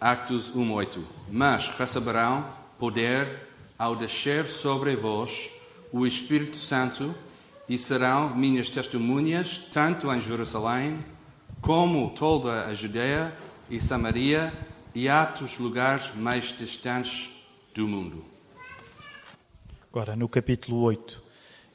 Atos 1:8. Mas receberão poder ao descer sobre vós o Espírito Santo e serão minhas testemunhas tanto em Jerusalém como toda a Judeia e Samaria e até os lugares mais distantes do mundo. Agora, no capítulo 8.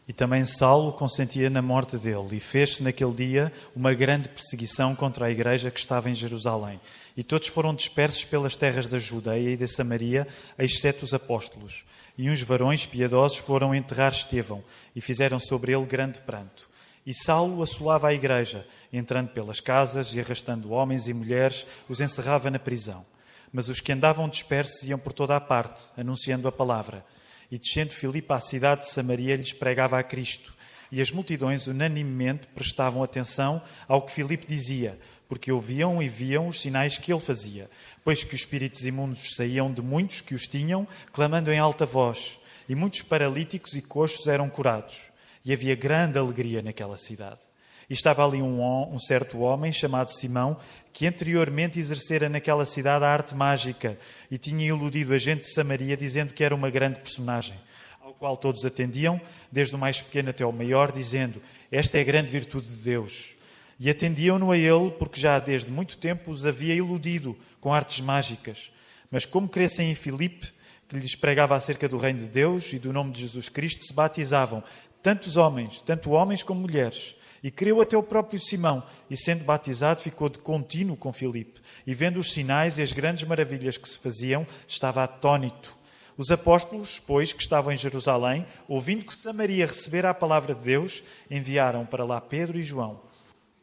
E também Saulo consentia na morte dele, e fez-se naquele dia uma grande perseguição contra a igreja que estava em Jerusalém. E todos foram dispersos pelas terras da Judeia e da Samaria, exceto os apóstolos. E uns varões piedosos foram enterrar Estevão, e fizeram sobre ele grande pranto. E Saulo assolava a igreja, entrando pelas casas e arrastando homens e mulheres, os encerrava na prisão. Mas os que andavam dispersos iam por toda a parte, anunciando a palavra. E descendo Filipe à cidade de Samaria, lhes pregava a Cristo. E as multidões unanimemente prestavam atenção ao que Filipe dizia, porque ouviam e viam os sinais que ele fazia, pois que os espíritos imundos saíam de muitos que os tinham, clamando em alta voz, e muitos paralíticos e coxos eram curados. E havia grande alegria naquela cidade. E estava ali um certo homem, chamado Simão, que anteriormente exercera naquela cidade a arte mágica e tinha iludido a gente de Samaria, dizendo que era uma grande personagem, ao qual todos atendiam, desde o mais pequeno até o maior, dizendo: esta é a grande virtude de Deus. E atendiam-no a ele, porque já desde muito tempo os havia iludido com artes mágicas. Mas como crescem em Filipe, que lhes pregava acerca do reino de Deus e do nome de Jesus Cristo, se batizavam, tanto homens como mulheres. E creu até o próprio Simão, e sendo batizado ficou de contínuo com Filipe. E vendo os sinais e as grandes maravilhas que se faziam, estava atónito. Os apóstolos, pois, que estavam em Jerusalém, ouvindo que Samaria recebera a palavra de Deus, enviaram para lá Pedro e João,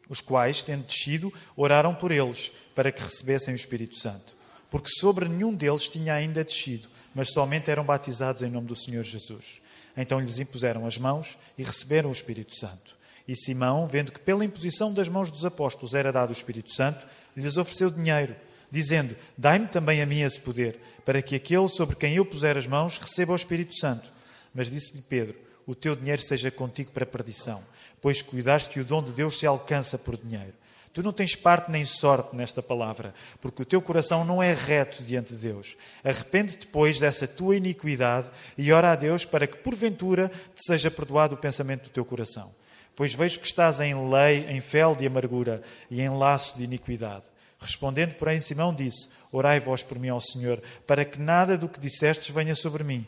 os quais, tendo descido, oraram por eles, para que recebessem o Espírito Santo. Porque sobre nenhum deles tinha ainda descido, mas somente eram batizados em nome do Senhor Jesus. Então lhes impuseram as mãos e receberam o Espírito Santo. E Simão, vendo que pela imposição das mãos dos apóstolos era dado o Espírito Santo, lhes ofereceu dinheiro, dizendo: dai-me também a mim esse poder, para que aquele sobre quem eu puser as mãos receba o Espírito Santo. Mas disse-lhe Pedro: o teu dinheiro seja contigo para a perdição, pois cuidaste que o dom de Deus se alcança por dinheiro. Tu não tens parte nem sorte nesta palavra, porque o teu coração não é reto diante de Deus. Arrepende-te, pois, dessa tua iniquidade e ora a Deus para que, porventura, te seja perdoado o pensamento do teu coração. Pois vejo que estás em lei, em fel de amargura e em laço de iniquidade. Respondendo, porém, Simão disse: orai vós por mim ao Senhor, para que nada do que dissestes venha sobre mim.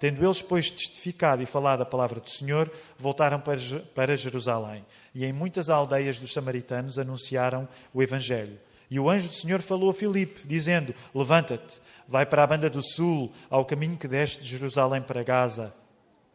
Tendo eles, pois, testificado e falado a palavra do Senhor, voltaram para Jerusalém. E em muitas aldeias dos samaritanos anunciaram o Evangelho. E o anjo do Senhor falou a Filipe, dizendo: levanta-te, vai para a banda do sul, ao caminho que desce de Jerusalém para Gaza,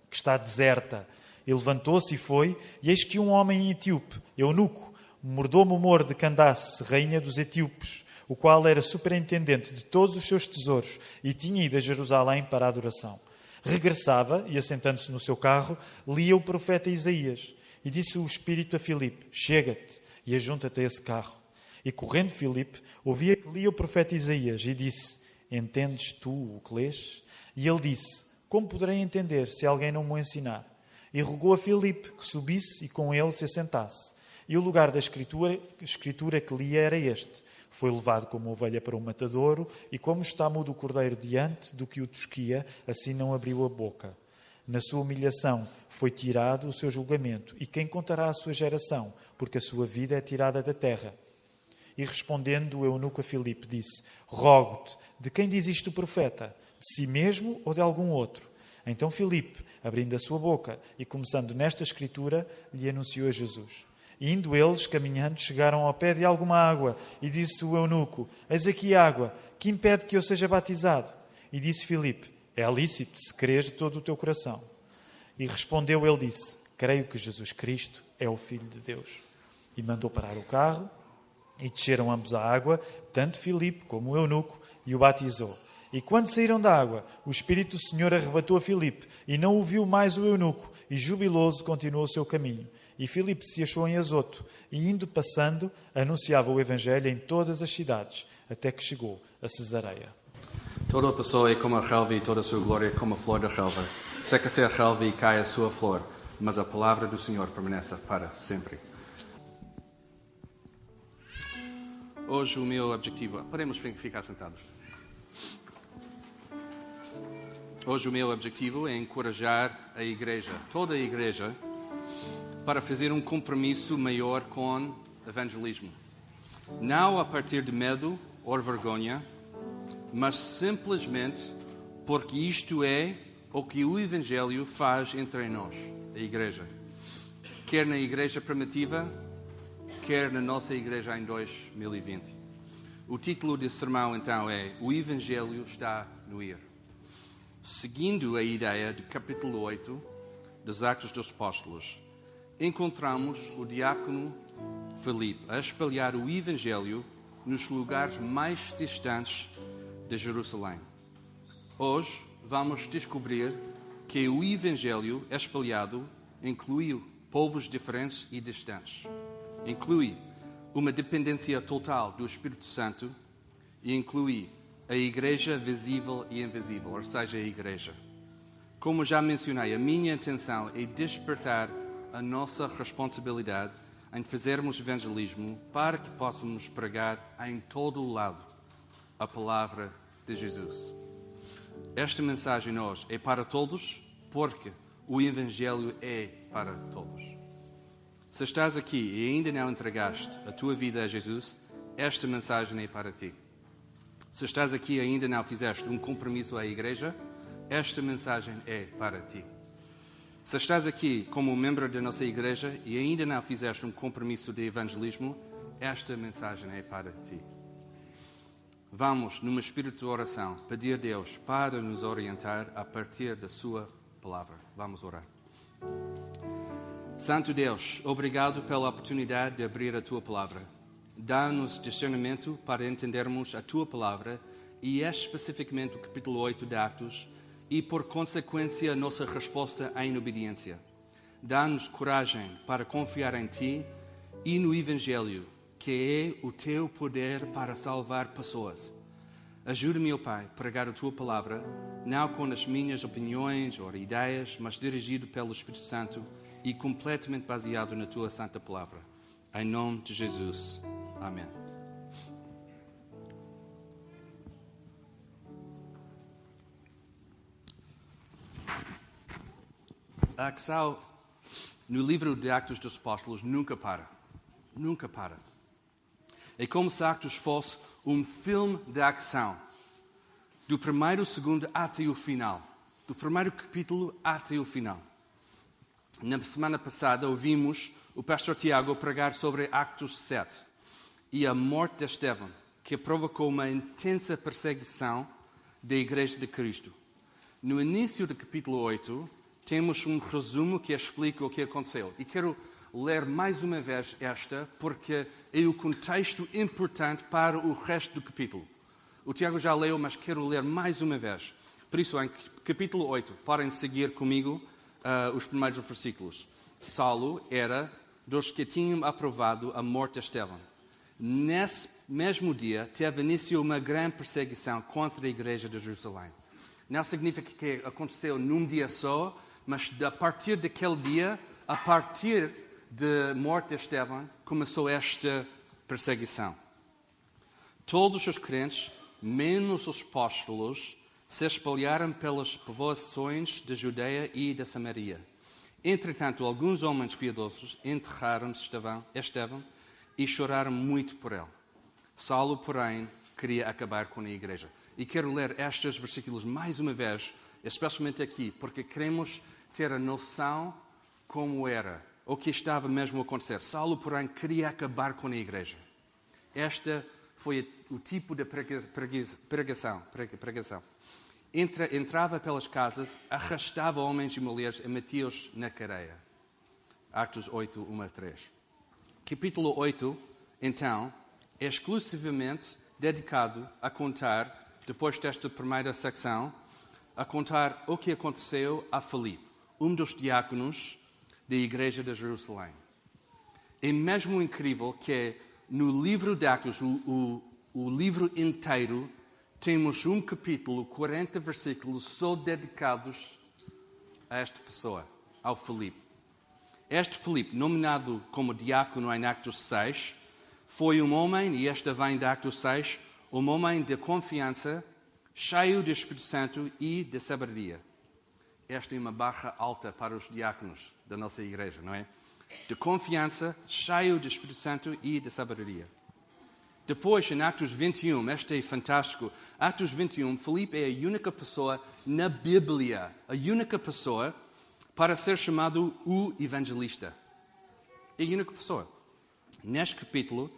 que está deserta. E levantou-se e foi, e eis que um homem etíope, eunuco, mordomo-mor de Candace, rainha dos etíopes, o qual era superintendente de todos os seus tesouros, e tinha ido a Jerusalém para a adoração. Regressava, e assentando-se no seu carro, lia o profeta Isaías. E disse o Espírito a Filipe: chega-te e ajunta-te a esse carro. E correndo Filipe, ouvia que lia o profeta Isaías, e disse: entendes tu o que lês? E ele disse: como poderei entender, se alguém não me ensinar? E rogou a Filipe que subisse e com ele se assentasse. E o lugar da escritura que lia era este: foi levado como ovelha para um matadouro, e como está mudo o cordeiro diante do que o tosquia, assim não abriu a boca. Na sua humilhação foi tirado o seu julgamento. E quem contará a sua geração? Porque a sua vida é tirada da terra. E respondendo o eunuco a Filipe, disse: rogo-te, de quem diz isto o profeta? De si mesmo ou de algum outro? Então Filipe, abrindo a sua boca e começando nesta escritura, lhe anunciou a Jesus. E indo eles, caminhando, chegaram ao pé de alguma água, e disse o eunuco: eis aqui água, que impede que eu seja batizado? E disse Filipe: é lícito, se creres de todo o teu coração. E respondeu ele, disse: creio que Jesus Cristo é o Filho de Deus. E mandou parar o carro, e desceram ambos à água, tanto Filipe como o eunuco, e o batizou. E quando saíram da água, o Espírito do Senhor arrebatou a Filipe, e não o viu mais o eunuco, e jubiloso continuou o seu caminho. E Filipe se achou em Azoto, e indo passando, anunciava o Evangelho em todas as cidades, até que chegou a Cesareia. Toda a pessoa é como a relva e toda a sua glória é como a flor da relva. Seca-se a relva e cai a sua flor, mas a palavra do Senhor permanece para sempre. Hoje o meu objetivo... Podemos ficar sentados. Hoje o meu objetivo é encorajar a igreja, toda a igreja, para fazer um compromisso maior com evangelismo. Não a partir de medo ou vergonha, mas simplesmente porque isto é o que o Evangelho faz entre nós, a igreja. Quer na igreja primitiva, quer na nossa igreja em 2020. O título desse sermão, então, é O Evangelho está no ir. Seguindo a ideia do capítulo 8 dos Atos dos Apóstolos, encontramos o diácono Filipe a espalhar o Evangelho nos lugares mais distantes de Jerusalém. Hoje vamos descobrir que o Evangelho espalhado inclui povos diferentes e distantes. Inclui uma dependência total do Espírito Santo e inclui a igreja visível e invisível, ou seja, a igreja. Como já mencionei, a minha intenção é despertar a nossa responsabilidade em fazermos evangelismo para que possamos pregar em todo o lado a palavra de Jesus. Esta mensagem hoje é para todos, porque o Evangelho é para todos. Se estás aqui e ainda não entregaste a tua vida a Jesus, esta mensagem é para ti. Se estás aqui e ainda não fizeste um compromisso à igreja, esta mensagem é para ti. Se estás aqui como membro da nossa igreja e ainda não fizeste um compromisso de evangelismo, esta mensagem é para ti. Vamos, num espírito de oração, pedir a Deus para nos orientar a partir da sua palavra. Vamos orar. Santo Deus, obrigado pela oportunidade de abrir a tua palavra. Dá-nos discernimento para entendermos a tua palavra e especificamente o capítulo 8 de Atos e, por consequência, a nossa resposta em obediência. Dá-nos coragem para confiar em ti e no Evangelho, que é o teu poder para salvar pessoas. Ajuda-me, ó Pai, a pregar a tua palavra, não com as minhas opiniões ou ideias, mas dirigido pelo Espírito Santo e completamente baseado na tua santa palavra. Em nome de Jesus. Amém. A ação no livro de Atos dos Apóstolos nunca para. Nunca para. É como se Atos fosse um filme de ação. Do primeiro segundo até o final. Do primeiro capítulo até o final. Na semana passada ouvimos o pastor Tiago pregar sobre Atos 7 e a morte de Estevão, que provocou uma intensa perseguição da Igreja de Cristo. No início do capítulo 8, temos um resumo que explica o que aconteceu. E quero ler mais uma vez esta, porque é o contexto importante para o resto do capítulo. O Tiago já leu, mas quero ler mais uma vez. Por isso, em capítulo 8, podem seguir comigo os primeiros versículos. Saulo era dos que tinham aprovado a morte de Estevão. Nesse mesmo dia, teve início uma grande perseguição contra a igreja de Jerusalém. Não significa que aconteceu num dia só, mas a partir daquele dia, a partir da morte de Estevão, começou esta perseguição. Todos os crentes, menos os apóstolos, se espalharam pelas povoações da Judeia e da Samaria. Entretanto, alguns homens piedosos enterraram Estevão e choraram muito por ele. Saulo, porém, queria acabar com a igreja. E quero ler estes versículos mais uma vez, especialmente aqui, porque queremos ter a noção como era, o que estava mesmo a acontecer. Saulo, porém, queria acabar com a igreja. Esta foi o tipo de pregação. Entrava pelas casas, arrastava homens e mulheres e metia-os na cadeia. Atos 8, 1 a 3. Capítulo 8, então, é exclusivamente dedicado a contar, depois desta primeira secção, a contar o que aconteceu a Filipe, um dos diáconos da igreja de Jerusalém. É mesmo incrível que no livro de Atos, o livro inteiro, temos um capítulo, 40 versículos, só dedicados a esta pessoa, ao Filipe. Este Filipe, nomeado como diácono em Atos 6, foi um homem, e esta vem de Atos 6, um homem de confiança, cheio do Espírito Santo e de sabedoria. Esta é uma barra alta para os diáconos da nossa igreja, não é? De confiança, cheio do Espírito Santo e de sabedoria. Depois, em Atos 21, este é fantástico, Atos 21, Filipe é a única pessoa na Bíblia, a única pessoa para ser chamado o evangelista. É a única pessoa. Neste capítulo,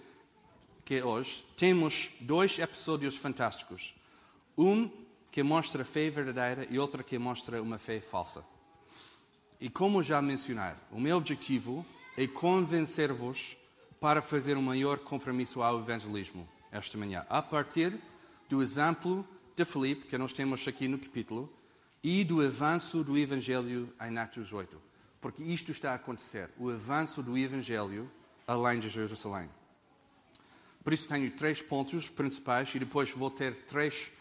que é hoje, temos 2 episódios fantásticos. Um que mostra fé verdadeira e outro que mostra uma fé falsa. E como já mencionei, o meu objetivo é convencer-vos para fazer um maior compromisso ao evangelismo esta manhã, a partir do exemplo de Filipe, que nós temos aqui no capítulo, e do avanço do Evangelho em Atos 8. Porque isto está a acontecer, o avanço do Evangelho além de Jerusalém. Por isso tenho 3 pontos principais e depois vou ter 3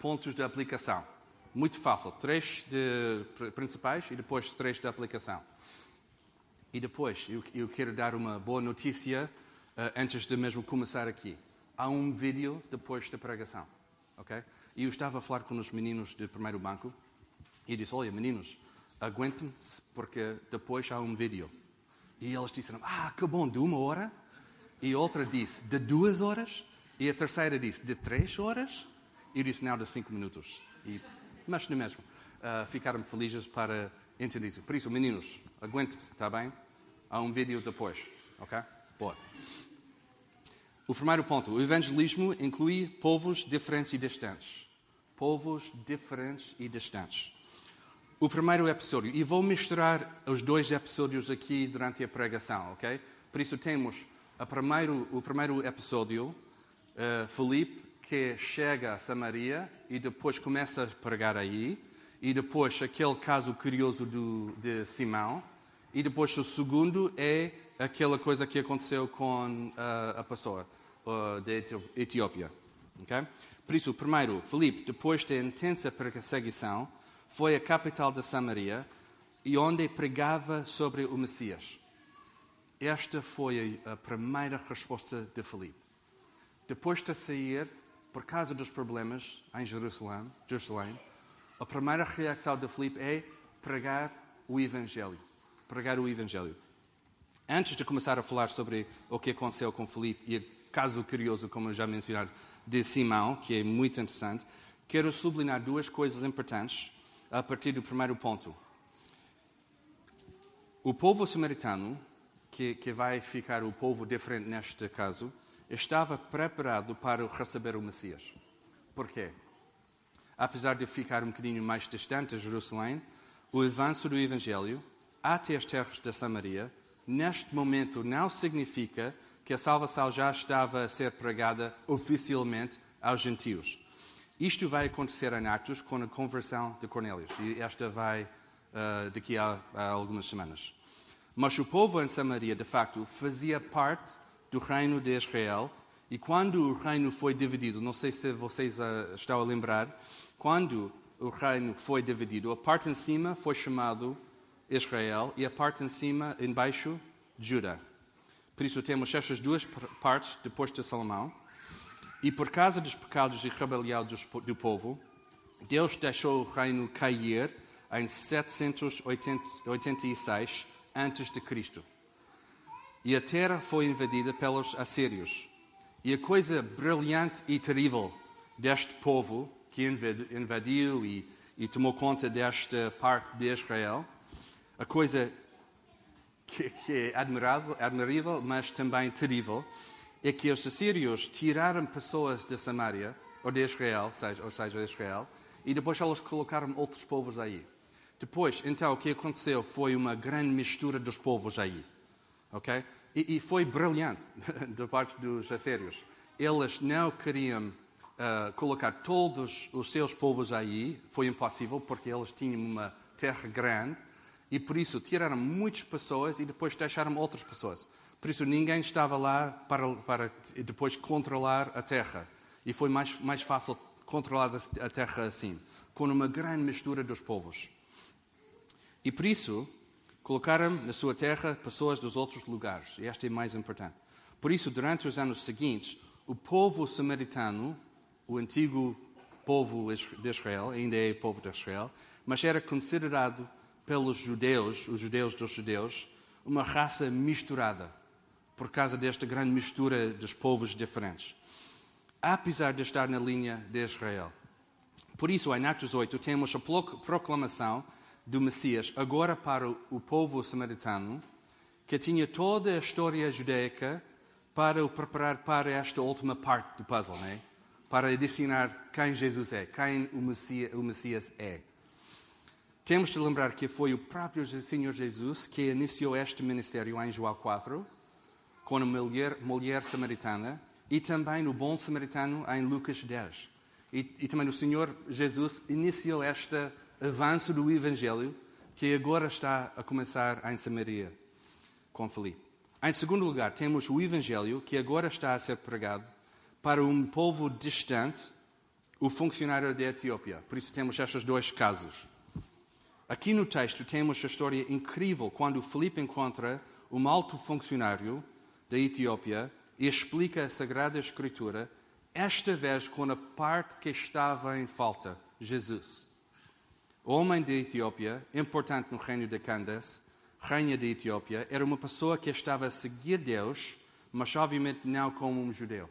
pontos de aplicação. Muito fácil, 3 principais e depois 3 de aplicação. E depois, eu quero dar uma boa notícia antes de mesmo começar aqui. Há um vídeo depois da pregação, ok? E eu estava a falar com os meninos do primeiro banco e disse, olha, meninos, aguentem-se porque depois há um vídeo. E eles disseram, que bom, de 1 hora? E a outra disse, de 2 horas? E a terceira disse, de 3 horas? E eu disse, não, de 5 minutos. Mas não é mesmo. Ficaram felizes para entender isso. Por isso, meninos, aguentem-se, está bem? Há um vídeo depois, ok? Boa. O primeiro ponto, o evangelismo inclui povos diferentes e distantes. Povos diferentes e distantes. O primeiro episódio, e vou misturar os 2 episódios aqui durante a pregação, ok? Por isso temos o primeiro episódio, Filipe, que chega a Samaria e depois começa a pregar aí, e depois aquele caso curioso de Simão, e depois o segundo é aquela coisa que aconteceu com a pessoa da Etiópia. Okay? Por isso, o primeiro, Filipe, depois da intensa perseguição, foi a capital da Samaria e onde pregava sobre o Messias. Esta foi a primeira resposta de Filipe. Depois de sair, por causa dos problemas em Jerusalém, a primeira reação de Filipe é pregar o Evangelho. Pregar o Evangelho. Antes de começar a falar sobre o que aconteceu com Filipe e o caso curioso, como eu já mencionei, de Simão, que é muito interessante, quero sublinhar 2 coisas importantes a partir do primeiro ponto. O povo samaritano, que vai ficar o povo diferente neste caso, estava preparado para receber o Messias. Porquê? Apesar de ficar um bocadinho mais distante de Jerusalém, o avanço do Evangelho até as terras da Samaria, neste momento, não significa que a salvação já estava a ser pregada oficialmente aos gentios. Isto vai acontecer em Atos com a conversão de Cornélios, e esta vai daqui a algumas semanas. Mas o povo em Samaria, de facto, fazia parte do reino de Israel, e quando o reino foi dividido, não sei se vocês estão a lembrar, quando o reino foi dividido, a parte em cima foi chamado Israel e a parte em cima, em baixo, Judá. Por isso temos estas 2 partes depois de Salomão. E por causa dos pecados e rebelião do povo, Deus deixou o reino cair em 786 a.C. E a terra foi invadida pelos assírios. E a coisa brilhante e terrível deste povo que invadiu e tomou conta desta parte de Israel, a coisa que é admirável, mas também terrível, é que os assírios tiraram pessoas de Samaria, ou de Israel, ou seja, de Israel, e depois eles colocaram outros povos aí. Depois, então, o que aconteceu foi uma grande mistura dos povos aí. Okay? E foi brilhante da parte dos assírios. Eles não queriam colocar todos os seus povos aí, foi impossível, porque eles tinham uma terra grande, e por isso tiraram muitas pessoas e depois deixaram outras pessoas. Por isso ninguém estava lá para depois controlar a terra. E foi mais fácil controlar a terra assim, com uma grande mistura dos povos. E por isso colocaram na sua terra pessoas dos outros lugares. E esta é mais importante. Por isso, durante os anos seguintes, o povo samaritano, o antigo povo de Israel, ainda é o povo de Israel, mas era considerado pelos judeus, os judeus dos judeus, uma raça misturada, por causa desta grande mistura dos povos diferentes, apesar de estar na linha de Israel. Por isso, em Atos 8, temos a proclamação do Messias, agora para o povo samaritano, que tinha toda a história judaica para o preparar para esta última parte do puzzle, né? Para adicionar quem Jesus é, quem o Messias é. Temos de lembrar que foi o próprio Senhor Jesus que iniciou este ministério em João 4, com a mulher samaritana, e também o bom samaritano em Lucas 10. E também o Senhor Jesus iniciou este avanço do Evangelho, que agora está a começar em Samaria, com Filipe. Em segundo lugar, temos o Evangelho, que agora está a ser pregado para um povo distante, o funcionário da Etiópia. Por isso temos estes dois casos. Aqui no texto temos a história incrível quando Filipe encontra um alto funcionário da Etiópia e explica a Sagrada Escritura, esta vez com a parte que estava em falta, Jesus. O homem da Etiópia, importante no reino de Candace, rainha da Etiópia, era uma pessoa que estava a seguir Deus, mas obviamente não como um judeu.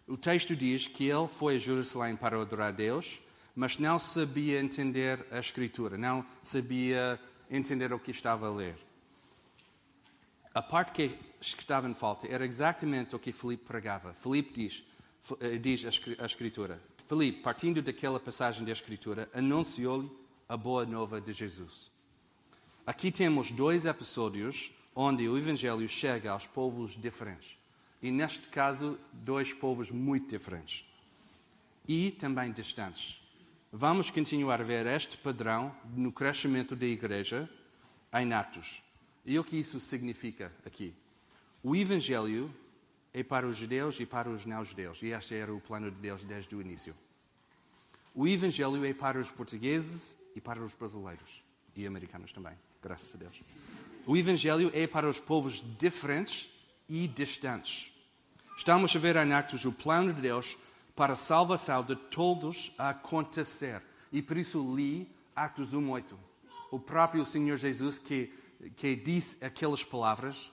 O texto diz que ele foi a Jerusalém para adorar Deus, mas não sabia entender a Escritura, não sabia entender o que estava a ler. A parte que estava em falta era exatamente o que Filipe pregava. Filipe diz a Escritura. Filipe, partindo daquela passagem da Escritura, anunciou-lhe a boa nova de Jesus. Aqui temos 2 episódios onde o Evangelho chega aos povos diferentes. E neste caso, 2 povos muito diferentes. E também distantes. Vamos continuar a ver este padrão no crescimento da Igreja em Atos. E o que isso significa aqui? O Evangelho é para os judeus e para os não-judeus. E este era o plano de Deus desde o início. O Evangelho é para os portugueses e para os brasileiros. E americanos também, graças a Deus. O Evangelho é para os povos diferentes e distantes. Estamos a ver em Atos o plano de Deus para a salvação de todos a acontecer. E por isso li Atos 1:8. O próprio Senhor Jesus que disse aquelas palavras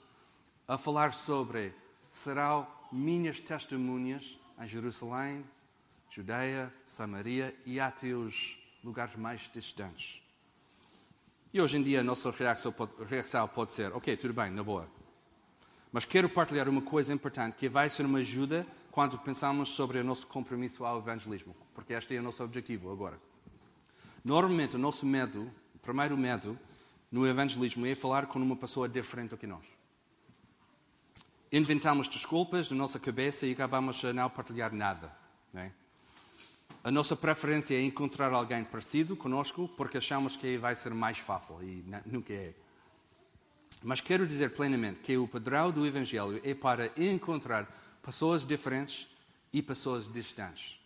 a falar sobre serão minhas testemunhas em Jerusalém, Judeia, Samaria e até os lugares mais distantes. E hoje em dia a nossa reação pode ser, ok, tudo bem, na boa. Mas quero partilhar uma coisa importante que vai ser uma ajuda quando pensamos sobre o nosso compromisso ao evangelismo, porque este é o nosso objetivo agora. Normalmente o nosso medo, o primeiro medo no evangelismo é falar com uma pessoa diferente do que nós. Inventamos desculpas na nossa cabeça e acabamos a não partilhar nada. Né? A nossa preferência é encontrar alguém parecido conosco porque achamos que vai ser mais fácil e nunca é. Mas quero dizer plenamente que o padrão do Evangelho é para encontrar pessoas diferentes e pessoas distantes.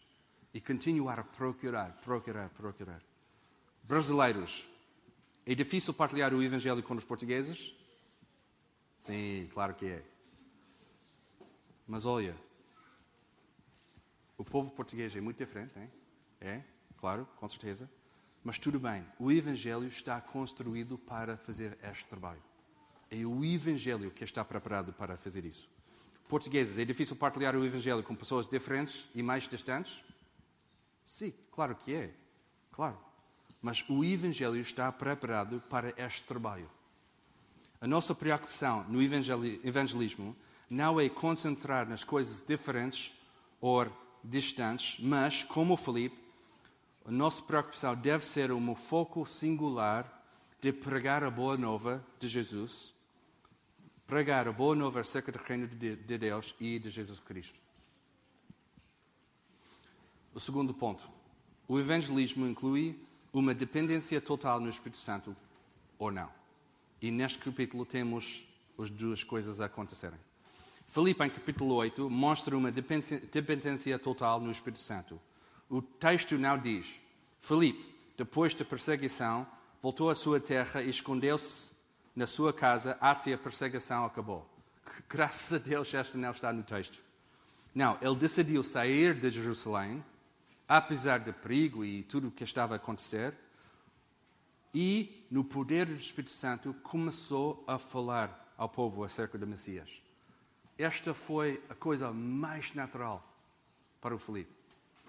E continuar a procurar. Brasileiros, é difícil partilhar o Evangelho com os portugueses? Sim, claro que é. Mas olha, o povo português é muito diferente, não é? É, claro, com certeza. Mas tudo bem, o Evangelho está construído para fazer este trabalho. É o Evangelho que está preparado para fazer isso. Portugueses, é difícil partilhar o Evangelho com pessoas diferentes e mais distantes? Sim, claro que é. Claro. Mas o Evangelho está preparado para este trabalho. A nossa preocupação no evangelismo não é concentrar nas coisas diferentes ou distantes, mas, como o Filipe, a nossa preocupação deve ser um foco singular de pregar a boa nova de Jesus, pregar a boa nova acerca do reino de Deus e de Jesus Cristo. O segundo ponto. O evangelismo inclui uma dependência total no Espírito Santo ou não. E neste capítulo temos as duas coisas a acontecerem. Filipe, em capítulo 8, mostra uma dependência total no Espírito Santo. O texto não diz, Filipe, depois da perseguição, voltou à sua terra e escondeu-se na sua casa até a perseguição acabou. Graças a Deus, esta não está no texto. Não, ele decidiu sair de Jerusalém, apesar do perigo e tudo o que estava a acontecer, e, no poder do Espírito Santo, começou a falar ao povo acerca do Messias. Esta foi a coisa mais natural para o Filipe.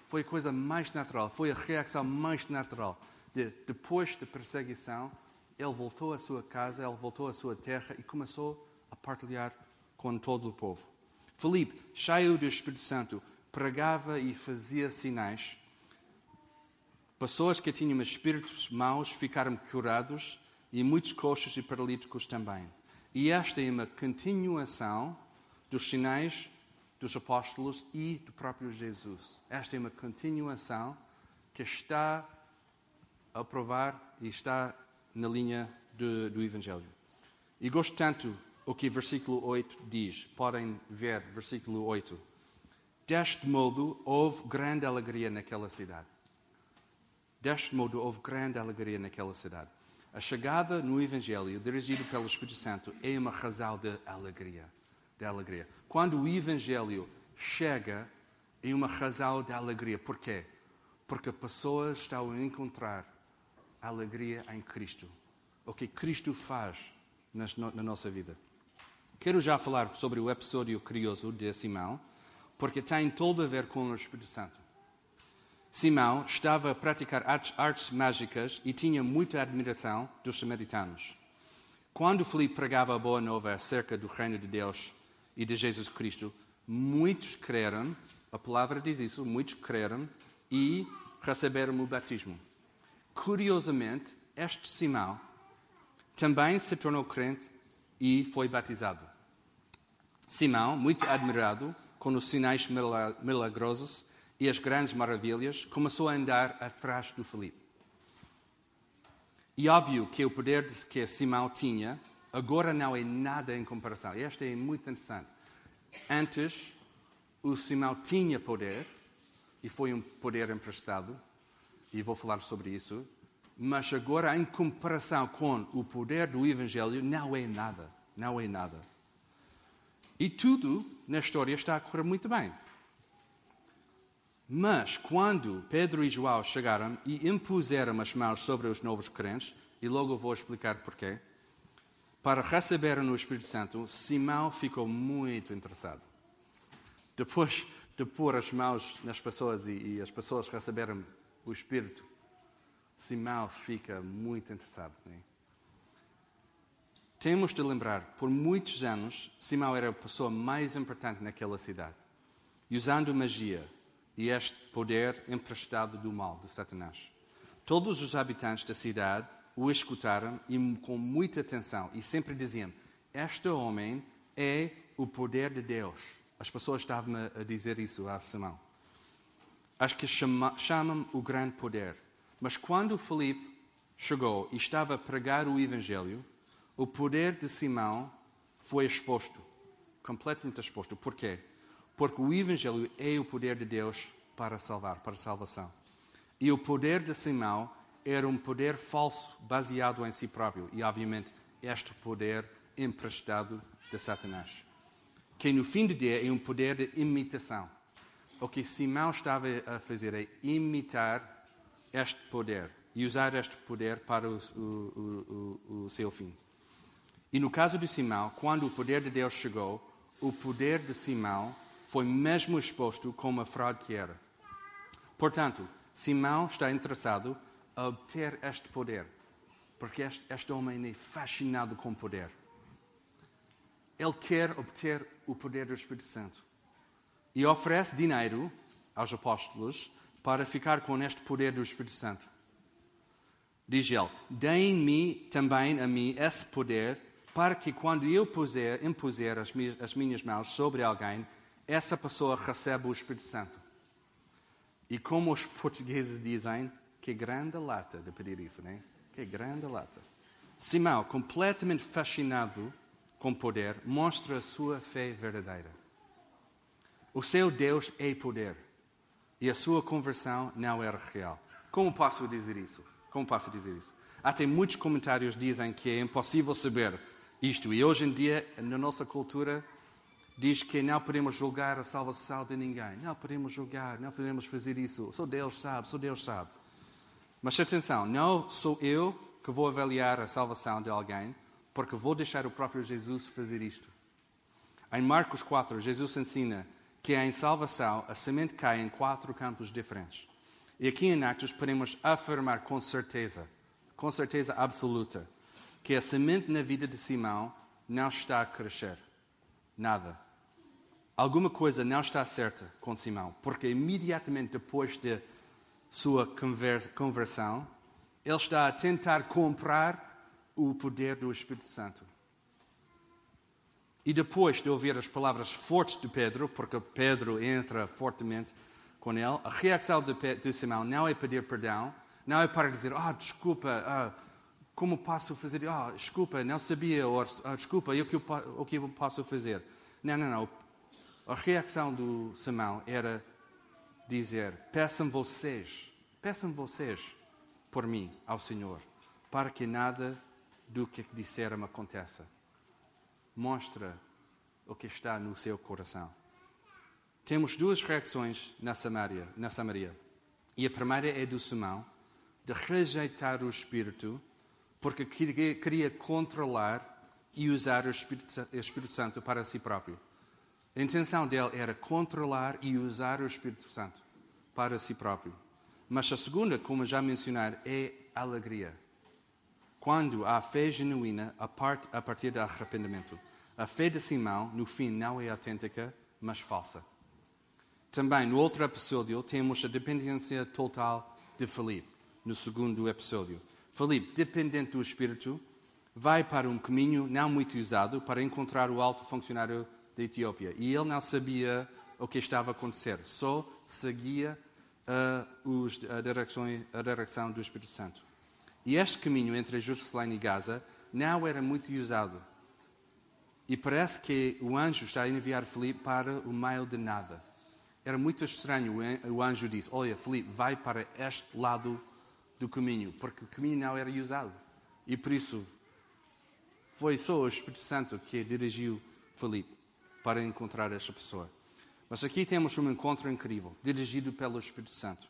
Foi a coisa mais natural, foi a reação mais natural. Depois da perseguição, ele voltou à sua casa, ele voltou à sua terra e começou a partilhar com todo o povo. Filipe, cheio do Espírito Santo, pregava e fazia sinais. Pessoas que tinham espíritos maus ficaram curados e muitos coxos e paralíticos também. E esta é uma continuação dos sinais dos apóstolos e do próprio Jesus. Esta é uma continuação que está a provar e está na linha do Evangelho. E gosto tanto o que o versículo 8 diz. Podem ver, versículo 8. Deste modo, houve grande alegria naquela cidade. Deste modo, houve grande alegria naquela cidade. A chegada no Evangelho, dirigido pelo Espírito Santo, é uma razão de alegria. Quando o Evangelho chega, é uma razão de alegria. Porquê? Porque pessoas estão a encontrar alegria em Cristo. O que Cristo faz na nossa vida. Quero já falar sobre o episódio curioso de Simão, porque tem todo a ver com o Espírito Santo. Simão estava a praticar artes mágicas e tinha muita admiração dos samaritanos. Quando Filipe pregava a boa nova acerca do reino de Deus e de Jesus Cristo, muitos creram, a palavra diz isso, muitos creram e receberam o batismo. Curiosamente, este Simão também se tornou crente e foi batizado. Simão, muito admirado com os sinais milagrosos e as grandes maravilhas, começou a andar atrás do Filipe. E óbvio que o poder que Simão tinha, agora não é nada em comparação. Esta é muito interessante. Antes, o Simão tinha poder, e foi um poder emprestado, e vou falar sobre isso, mas agora, em comparação com o poder do Evangelho, não é nada. Não é nada. E tudo na história está a correr muito bem. Mas quando Pedro e João chegaram e impuseram as mãos sobre os novos crentes, e logo vou explicar porquê, para receberem o Espírito Santo, Simão ficou muito interessado. Depois de pôr as mãos nas pessoas e as pessoas receberam o Espírito, Simão fica muito interessado. Né? Temos de lembrar, por muitos anos, Simão era a pessoa mais importante naquela cidade, usando magia e este poder emprestado do mal, de Satanás. Todos os habitantes da cidade o escutaram e com muita atenção e sempre diziam: este homem é o poder de Deus. As pessoas estavam a dizer isso a Simão. Acho que chamam o grande poder. Mas quando Filipe chegou e estava a pregar o Evangelho, o poder de Simão foi exposto, completamente exposto. Porquê? Porque o Evangelho é o poder de Deus para salvar, para a salvação. E o poder de Simão era um poder falso, baseado em si próprio. E, obviamente, este poder emprestado de Satanás. Que, no fim do dia, é um poder de imitação. O que Simão estava a fazer é imitar este poder e usar este poder para o seu fim. E no caso de Simão, quando o poder de Deus chegou, o poder de Simão foi mesmo exposto como a fraude que era. Portanto, Simão está interessado em obter este poder, porque este homem é fascinado com o poder. Ele quer obter o poder do Espírito Santo e oferece dinheiro aos apóstolos para ficar com este poder do Espírito Santo. Diz ele: deem-me também a mim esse poder, para que quando eu impuser as minhas mãos sobre alguém, essa pessoa recebe o Espírito Santo. E como os portugueses dizem, que grande lata de pedir isso, não é? Que grande lata. Simão, completamente fascinado com poder, mostra a sua fé verdadeira. O seu Deus é poder. E a sua conversão não era real. Como posso dizer isso? Até muitos comentários dizem que é impossível saber isto. E hoje em dia, na nossa cultura, diz que não podemos julgar a salvação de ninguém. Não podemos julgar, não podemos fazer isso. Só Deus sabe. Mas atenção, não sou eu que vou avaliar a salvação de alguém, porque vou deixar o próprio Jesus fazer isto. Em Marcos 4, Jesus ensina que em salvação a semente cai em 4 campos diferentes. E aqui em Atos podemos afirmar com certeza absoluta, que a semente na vida de Simão não está a crescer. Nada. Alguma coisa não está certa com Simão, porque imediatamente depois de sua conversão, ele está a tentar comprar o poder do Espírito Santo. E depois de ouvir as palavras fortes de Pedro, porque Pedro entra fortemente com ele, a reação de Simão não é pedir perdão, não é para dizer, desculpa, como posso fazer? Desculpa, não sabia, ou desculpa, o que eu posso fazer? Não. A reação do Simão era dizer, peçam vocês por mim ao Senhor, para que nada do que disseram aconteça. Mostra o que está no seu coração. Temos 2 reações na Samaria. E a primeira é do Simão, de rejeitar o Espírito, porque queria controlar e usar o Espírito Santo para si próprio. A intenção dele era controlar e usar o Espírito Santo para si próprio. Mas a segunda, como já mencionar, é alegria. Quando há fé genuína a partir do arrependimento. A fé de Simão, no fim, não é autêntica, mas falsa. Também, no outro episódio, temos a dependência total de Filipe, no segundo episódio. Filipe, dependente do Espírito, vai para um caminho não muito usado para encontrar o alto funcionário da Etiópia. E ele não sabia o que estava a acontecer, só seguia a direção do Espírito Santo. E este caminho entre Jerusalém e Gaza não era muito usado. E parece que o anjo está a enviar Filipe para o meio de nada. Era muito estranho. O anjo disse, olha, Filipe, vai para este lado do caminho, porque o caminho não era usado. E por isso, foi só o Espírito Santo que dirigiu Filipe para encontrar esta pessoa. Mas aqui temos um encontro incrível, dirigido pelo Espírito Santo.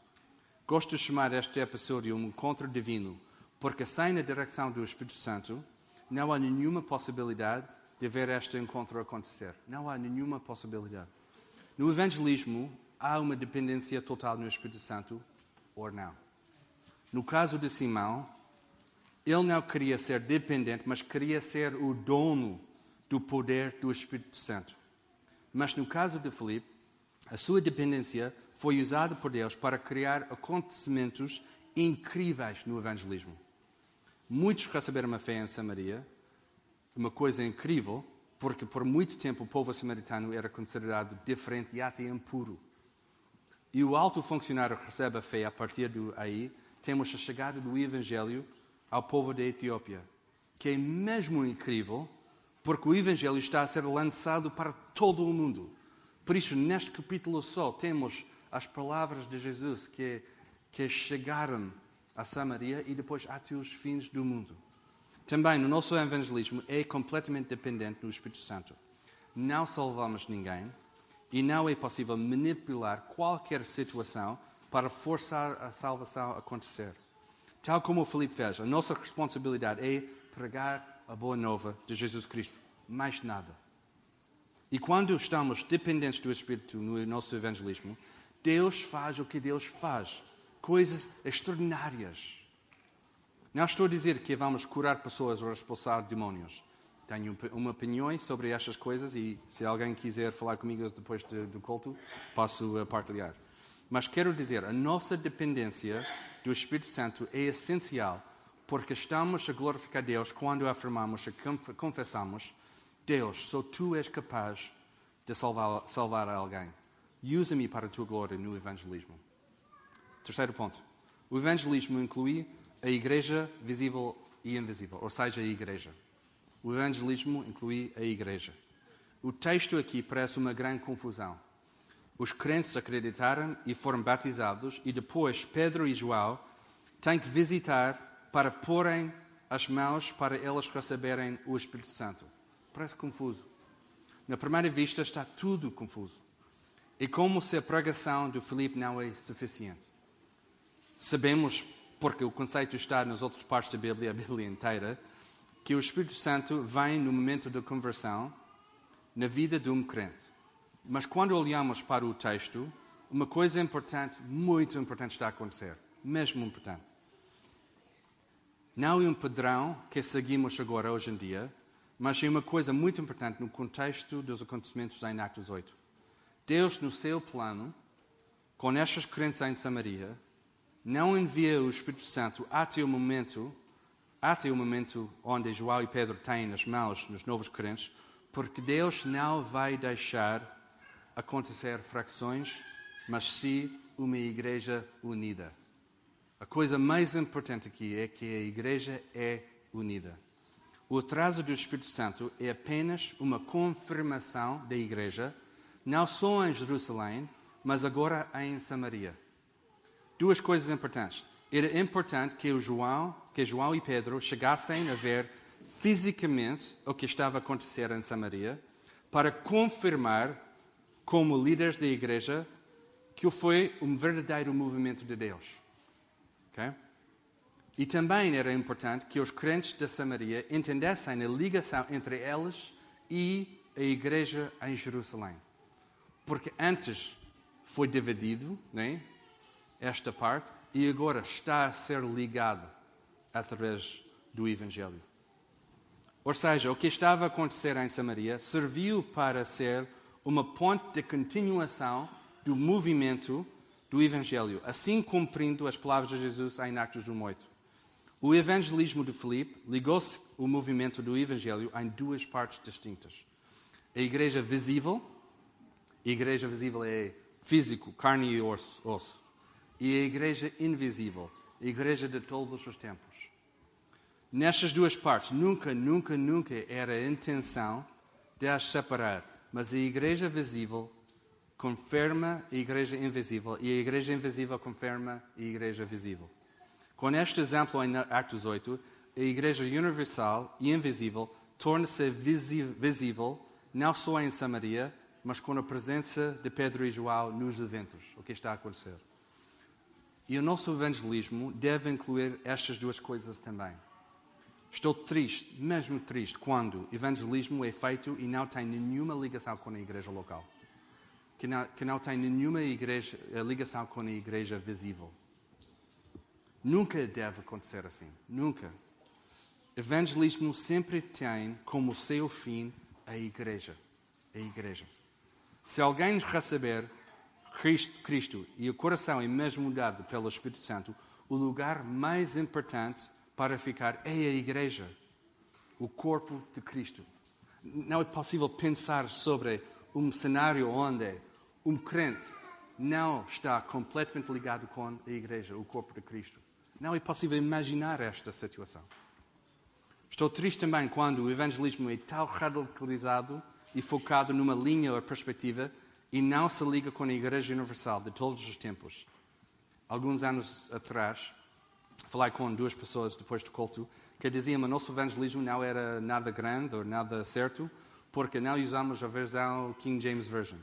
Gosto de chamar este episódio um encontro divino, porque sem a direção do Espírito Santo, não há nenhuma possibilidade de ver este encontro acontecer. Não há nenhuma possibilidade. No evangelismo, há uma dependência total no Espírito Santo, ou não. No caso de Simão, ele não queria ser dependente, mas queria ser o dono do poder do Espírito Santo. Mas no caso de Filipe, a sua dependência foi usada por Deus para criar acontecimentos incríveis no evangelismo. Muitos receberam a fé em Samaria, uma coisa incrível, porque por muito tempo o povo samaritano era considerado diferente e até impuro. E o alto funcionário recebe a fé a partir daí. Temos a chegada do Evangelho ao povo da Etiópia, que é mesmo incrível, porque o Evangelho está a ser lançado para todo o mundo. Por isso, neste capítulo só, temos as palavras de Jesus que chegaram a Samaria e depois até os fins do mundo. Também, no nosso evangelismo, é completamente dependente do Espírito Santo. Não salvamos ninguém e não é possível manipular qualquer situação para forçar a salvação a acontecer. Tal como o Filipe fez, a nossa responsabilidade é pregar a boa nova de Jesus Cristo. Mais nada. E quando estamos dependentes do Espírito no nosso evangelismo, Deus faz o que Deus faz. Coisas extraordinárias. Não estou a dizer que vamos curar pessoas ou expulsar demónios. Tenho uma opinião sobre estas coisas e se alguém quiser falar comigo depois do culto, posso partilhar. Mas quero dizer, a nossa dependência do Espírito Santo é essencial porque estamos a glorificar Deus quando afirmamos e confessamos: Deus, só Tu és capaz de salvar alguém. Usa-me para a Tua glória no evangelismo. Terceiro ponto. O evangelismo inclui a igreja visível e invisível, ou seja, a igreja. O evangelismo inclui a igreja. O texto aqui parece uma grande confusão. Os crentes acreditaram e foram batizados e depois Pedro e João têm que visitar para porem as mãos para elas receberem o Espírito Santo. Parece confuso. Na primeira vista está tudo confuso. É como se a pregação de Filipe não é suficiente. Sabemos, porque o conceito está nas outras partes da Bíblia, a Bíblia inteira, que o Espírito Santo vem no momento da conversão, na vida de um crente. Mas quando olhamos para o texto, uma coisa importante, muito importante está a acontecer. Mesmo importante. Não é um padrão que seguimos agora, hoje em dia, mas é uma coisa muito importante no contexto dos acontecimentos em Atos 8. Deus, no seu plano, com estas crentes em Samaria, não envia o Espírito Santo até o momento onde João e Pedro têm nas mãos dos novos crentes, porque Deus não vai deixar acontecer fracções, mas sim uma igreja unida. A coisa mais importante aqui é que a igreja é unida. O atraso do Espírito Santo é apenas uma confirmação da igreja, não só em Jerusalém, mas agora em Samaria. Duas coisas importantes. Era importante que João e Pedro chegassem a ver fisicamente o que estava a acontecer em Samaria, para confirmar, como líderes da igreja, que foi um verdadeiro movimento de Deus. Okay? E também era importante que os crentes da Samaria entendessem a ligação entre eles e a igreja em Jerusalém. Porque antes foi dividido, né, esta parte, e agora está a ser ligado através do Evangelho. Ou seja, o que estava a acontecer em Samaria serviu para ser uma ponte de continuação do movimento do Evangelho, assim cumprindo as palavras de Jesus em Atos 1:8. O evangelismo de Filipe ligou-se ao movimento do Evangelho em duas partes distintas. A igreja visível é físico, carne e osso. E a igreja invisível, a igreja de todos os tempos. Nestas duas partes, nunca era a intenção de as separar, mas a igreja visível confirma a igreja invisível e a igreja invisível confirma a igreja visível. Com este exemplo em Atos 8, a igreja universal e invisível torna-se visível não só em Samaria, mas com a presença de Pedro e João nos eventos, o que está a acontecer. E o nosso evangelismo deve incluir estas duas coisas também. Estou triste, mesmo triste, quando o evangelismo é feito e não tem nenhuma ligação com a igreja local. Que não tem nenhuma ligação com a igreja visível. Nunca deve acontecer assim. Nunca. Evangelismo sempre tem como seu fim a igreja. A igreja. Se alguém receber Cristo e o coração é mesmo mudado pelo Espírito Santo, o lugar mais importante para ficar é a igreja. O corpo de Cristo. Não é possível pensar sobre um cenário onde um crente não está completamente ligado com a igreja, o corpo de Cristo. Não é possível imaginar esta situação. Estou triste também quando o evangelismo é tão radicalizado e focado numa linha ou perspectiva e não se liga com a Igreja Universal de todos os tempos. Alguns anos atrás, falei com duas pessoas depois do culto que diziam que o nosso evangelismo não era nada grande ou nada certo porque não usamos a versão King James Version.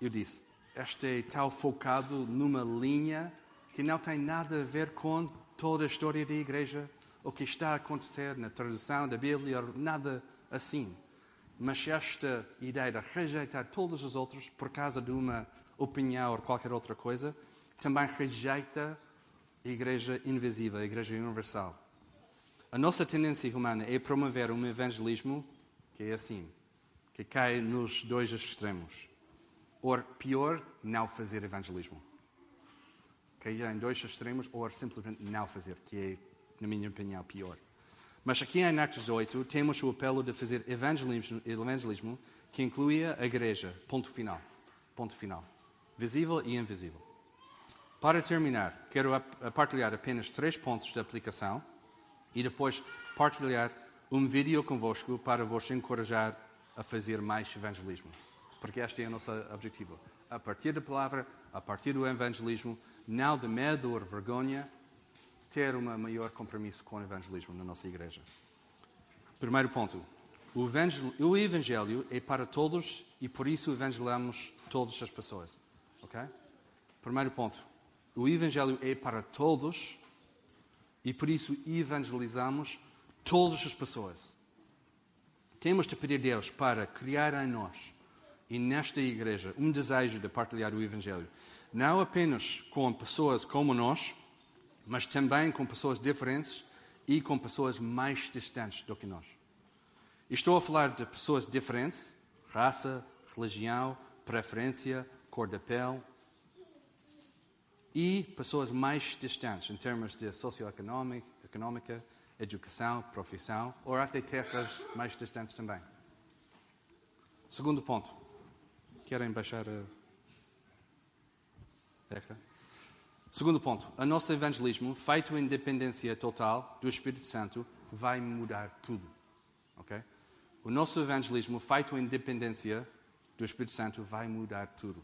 Eu disse, este é tão focado numa linha que não tem nada a ver com toda a história da Igreja, o que está a acontecer na tradução da Bíblia, nada assim. Mas esta ideia de rejeitar todos os outros por causa de uma opinião ou qualquer outra coisa, também rejeita a Igreja invisível, a Igreja universal. A nossa tendência humana é promover um evangelismo que é assim, que cai nos dois extremos. Ou pior, não fazer evangelismo. Cair em dois extremos ou simplesmente não fazer, que é, na minha opinião, pior. Mas aqui em Atos 8 temos o apelo de fazer evangelismo que inclui a igreja, ponto final. Ponto final. Visível e invisível. Para terminar, quero partilhar apenas 3 pontos de aplicação e depois partilhar um vídeo convosco para vos encorajar a fazer mais evangelismo. Porque este é o nosso objetivo. A partir da palavra, a partir do evangelismo, não de medo ou vergonha, ter um maior compromisso com o evangelismo na nossa igreja? Primeiro ponto. O evangelho é para todos e por isso evangelizamos todas as pessoas. Ok? Primeiro ponto. O evangelho é para todos e por isso evangelizamos todas as pessoas. Temos de pedir a Deus para criar em nós e nesta igreja um desejo de partilhar o evangelho. Não apenas com pessoas como nós, mas também com pessoas diferentes e com pessoas mais distantes do que nós. Estou a falar de pessoas diferentes, raça, religião, preferência, cor da pele, e pessoas mais distantes em termos de socioeconómica, educação, profissão, ou até terras mais distantes também. Segundo ponto. Querem baixar a ecrã? Segundo ponto. O nosso evangelismo, feito em dependência total do Espírito Santo, vai mudar tudo. Okay? O nosso evangelismo, feito em dependência do Espírito Santo, vai mudar tudo.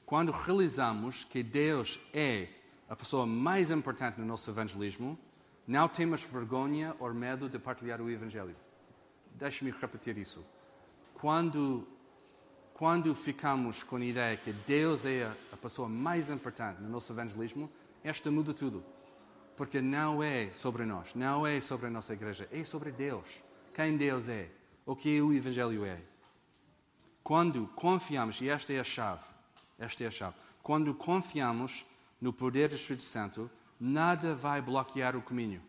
Quando realizamos que Deus é a pessoa mais importante no nosso evangelismo, não temos vergonha ou medo de partilhar o Evangelho. Deixe-me repetir isso. Quando ficamos com a ideia que Deus é a pessoa mais importante no nosso evangelismo, esta muda tudo. Porque não é sobre nós, não é sobre a nossa igreja, é sobre Deus. Quem Deus é, o que o Evangelho é. Quando confiamos, e esta é a chave, quando confiamos no poder do Espírito Santo, nada vai bloquear o caminho.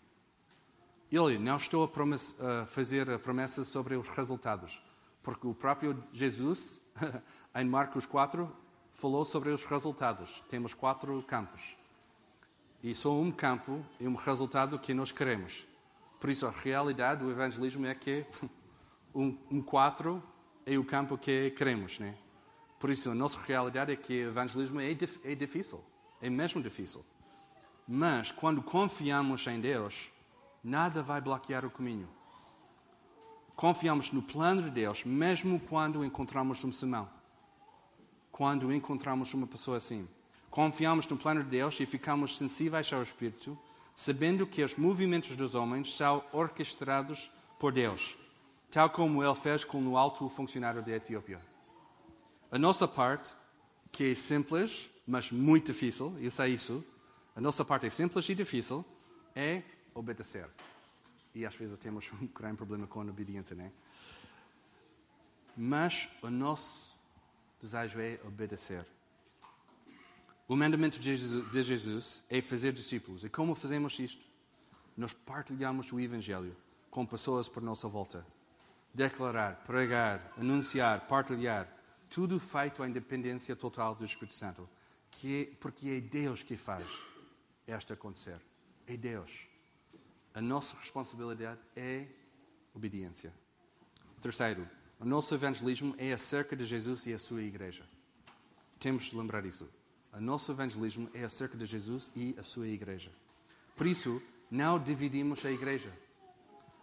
Eu não estou a fazer a promessa sobre os resultados, porque o próprio Jesus, em Marcos 4, falou sobre os resultados. Temos 4 campos. E só um campo e um resultado que nós queremos. Por isso, a realidade do evangelismo é que 4 é o campo que queremos, né? Por isso, a nossa realidade é que o evangelismo é difícil. É mesmo difícil. Mas, quando confiamos em Deus, nada vai bloquear o caminho. Confiamos no plano de Deus, mesmo quando encontramos um sermão. Quando encontramos uma pessoa assim. Confiamos no plano de Deus e ficamos sensíveis ao Espírito, sabendo que os movimentos dos homens são orquestrados por Deus, tal como Ele fez com o alto funcionário da Etiópia. A nossa parte, que é simples, mas muito difícil, eu sei isso, a nossa parte é simples e difícil, é obedecer. E às vezes temos um grande problema com a obediência, não é? Mas o nosso desejo é obedecer. O mandamento de Jesus é fazer discípulos. E como fazemos isto? Nós partilhamos o Evangelho com pessoas por nossa volta. Declarar, pregar, anunciar, partilhar. Tudo feito em dependência total do Espírito Santo. Porque é Deus que faz isto acontecer. É Deus. A nossa responsabilidade é obediência. Terceiro, o nosso evangelismo é acerca de Jesus e a sua igreja. Temos de lembrar isso. O nosso evangelismo é acerca de Jesus e a sua igreja. Por isso, não dividimos a igreja.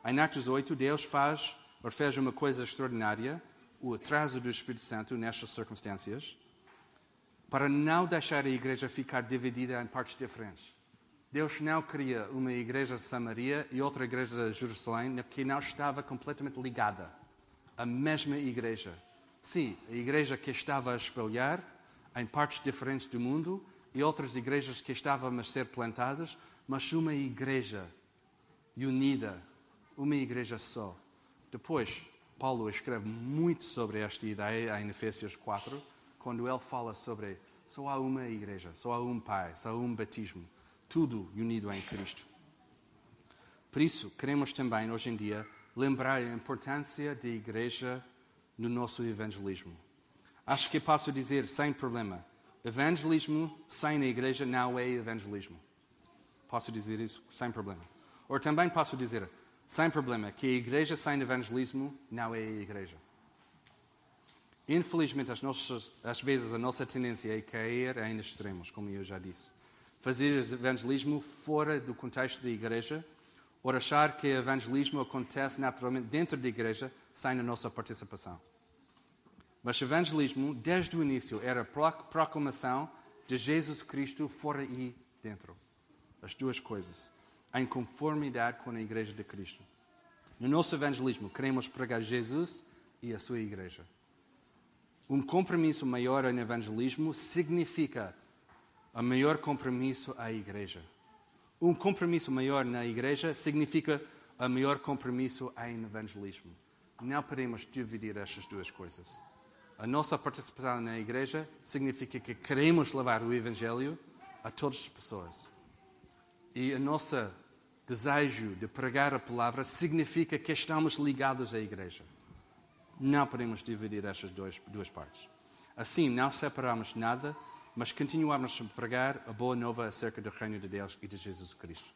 Em Atos 8, Deus fez uma coisa extraordinária, o atraso do Espírito Santo nestas circunstâncias, para não deixar a igreja ficar dividida em partes diferentes. Deus não queria uma igreja de Samaria e outra igreja de Jerusalém que não estava completamente ligada. A mesma igreja. Sim, a igreja que estava a espalhar em partes diferentes do mundo e outras igrejas que estavam a ser plantadas, mas uma igreja unida, uma igreja só. Depois, Paulo escreve muito sobre esta ideia em Efésios 4, quando ele fala sobre só há uma igreja, só há um Pai, só há um batismo, tudo unido em Cristo. Por isso, queremos também, hoje em dia, lembrar a importância da igreja no nosso evangelismo. Acho que posso dizer sem problema, evangelismo sem a igreja não é evangelismo. Posso dizer isso sem problema. Ou também posso dizer, sem problema, que a igreja sem evangelismo não é a igreja. Infelizmente, às vezes a nossa tendência é cair em extremos, como eu já disse. Fazer evangelismo fora do contexto da igreja, ou achar que o evangelismo acontece naturalmente dentro da igreja, sem a nossa participação. Mas o evangelismo, desde o início, era a proclamação de Jesus Cristo fora e dentro. as duas coisas, em conformidade com a Igreja de Cristo. No nosso evangelismo, queremos pregar Jesus e a sua Igreja. Um compromisso maior no evangelismo significa a maior compromisso à Igreja. Um compromisso maior na Igreja significa a maior compromisso em evangelismo. Não podemos dividir estas duas coisas. A nossa participação na Igreja significa que queremos levar o Evangelho a todas as pessoas. E o nosso desejo de pregar a palavra significa que estamos ligados à Igreja. Não podemos dividir estas duas partes. Assim, não separamos nada, mas continuamos a pregar a boa nova acerca do reino de Deus e de Jesus Cristo.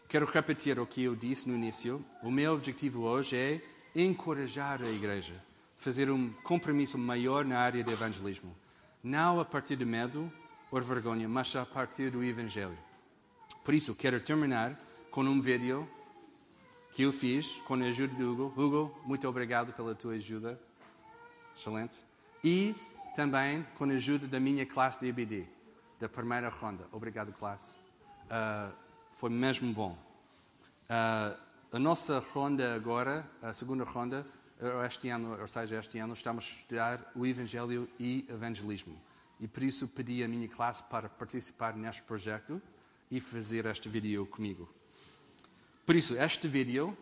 Quero repetir o que eu disse no início. O meu objetivo hoje é encorajar a Igreja, fazer um compromisso maior na área de evangelismo. Não a partir de medo ou vergonha, mas a partir do Evangelho. Por isso, quero terminar com um vídeo que eu fiz com a ajuda do Hugo. Hugo, muito obrigado pela tua ajuda. Excelente. E também com a ajuda da minha classe de EBD, da primeira ronda. Obrigado, classe. Foi mesmo bom. A nossa ronda agora, a segunda ronda, este ano estamos a estudar o Evangelho e Evangelismo. E por isso pedi à minha classe para participar neste projeto e fazer este vídeo comigo. Por isso, este vídeo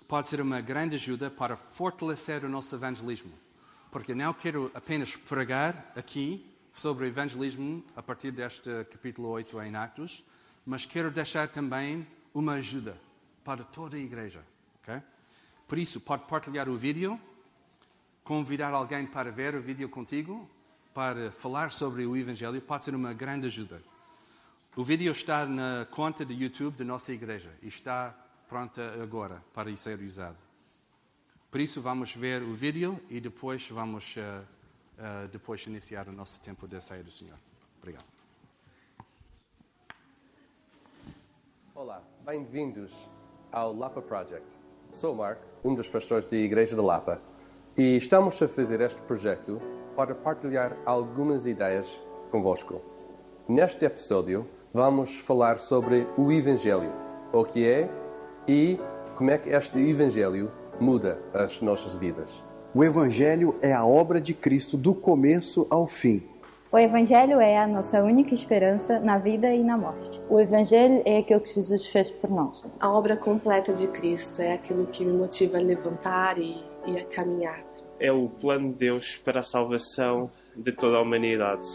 pode ser uma grande ajuda para fortalecer o nosso evangelismo. Porque não quero apenas pregar aqui sobre o evangelismo a partir deste capítulo 8 em Atos, mas quero deixar também uma ajuda para toda a igreja. Okay? Por isso, pode partilhar o vídeo, convidar alguém para ver o vídeo contigo, para falar sobre o Evangelho, pode ser uma grande ajuda. O vídeo está na conta do YouTube da nossa igreja e está pronta agora para ser usado. Por isso, vamos ver o vídeo e depois vamos iniciar o nosso tempo de ceia do Senhor. Obrigado. Olá, bem-vindos ao Lapa Project. Sou o Mark, um dos pastores da Igreja de Lapa, e estamos a fazer este projeto para partilhar algumas ideias convosco. Neste episódio, vamos falar sobre o Evangelho, o que é e como é que este Evangelho muda as nossas vidas. O Evangelho é a obra de Cristo do começo ao fim. O Evangelho é a nossa única esperança na vida e na morte. O Evangelho é aquilo que Jesus fez por nós. A obra completa de Cristo é aquilo que me motiva a levantar e a caminhar. É o plano de Deus para a salvação de toda a humanidade.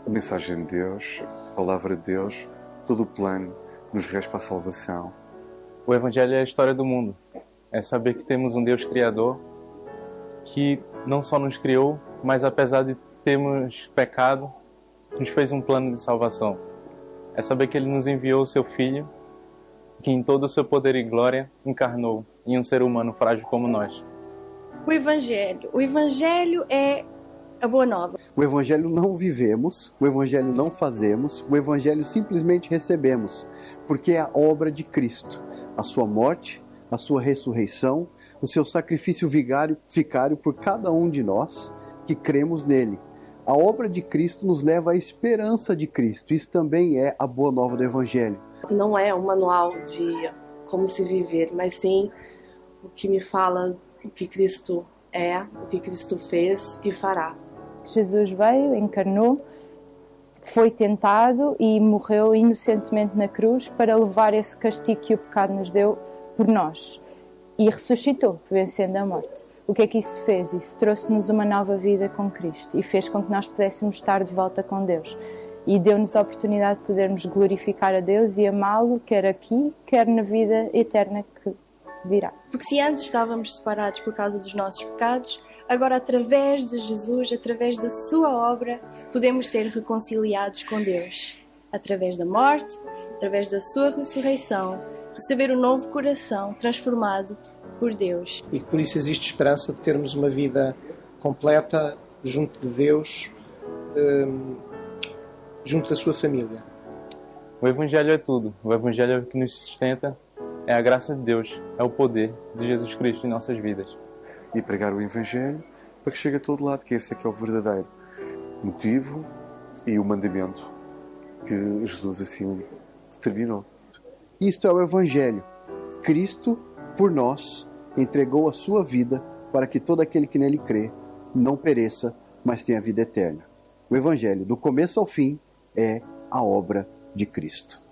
A mensagem de Deus, a palavra de Deus, todo o plano nos resta para a salvação. O Evangelho é a história do mundo. É saber que temos um Deus Criador que não só nos criou, mas apesar de termos pecado, nos fez um plano de salvação. É saber que Ele nos enviou o Seu Filho, que em todo o seu poder e glória encarnou em um ser humano frágil como nós. O Evangelho é a boa nova. O Evangelho não vivemos, o Evangelho não fazemos, o Evangelho simplesmente recebemos, porque é a obra de Cristo, a sua morte, a sua ressurreição, o seu sacrifício vicário por cada um de nós que cremos nele. A obra de Cristo nos leva à esperança de Cristo. Isso também é a boa nova do Evangelho. Não é um manual de como se viver, mas sim o que me fala o que Cristo é, o que Cristo fez e fará. Jesus veio, encarnou, foi tentado e morreu inocentemente na cruz para levar esse castigo que o pecado nos deu por nós. E ressuscitou, vencendo a morte. O que é que isso fez? Isso trouxe-nos uma nova vida com Cristo e fez com que nós pudéssemos estar de volta com Deus. E deu-nos a oportunidade de podermos glorificar a Deus e amá-lo, quer aqui, quer na vida eterna que virá. Porque se antes estávamos separados por causa dos nossos pecados, agora através de Jesus, através da sua obra, podemos ser reconciliados com Deus. Através da morte, através da sua ressurreição, receber um novo coração transformado por Deus. E por isso existe esperança de termos uma vida completa junto de Deus, junto da sua família. O Evangelho é tudo. O Evangelho é o que nos sustenta, é a graça de Deus, é o poder de Jesus Cristo em nossas vidas. E pregar o Evangelho para que chegue a todo lado, que esse é que é o verdadeiro motivo e o mandamento que Jesus assim determinou. Isto é o Evangelho. Cristo, por nós, entregou a sua vida para que todo aquele que nele crê não pereça, mas tenha vida eterna. O Evangelho, do começo ao fim, é a obra de Cristo.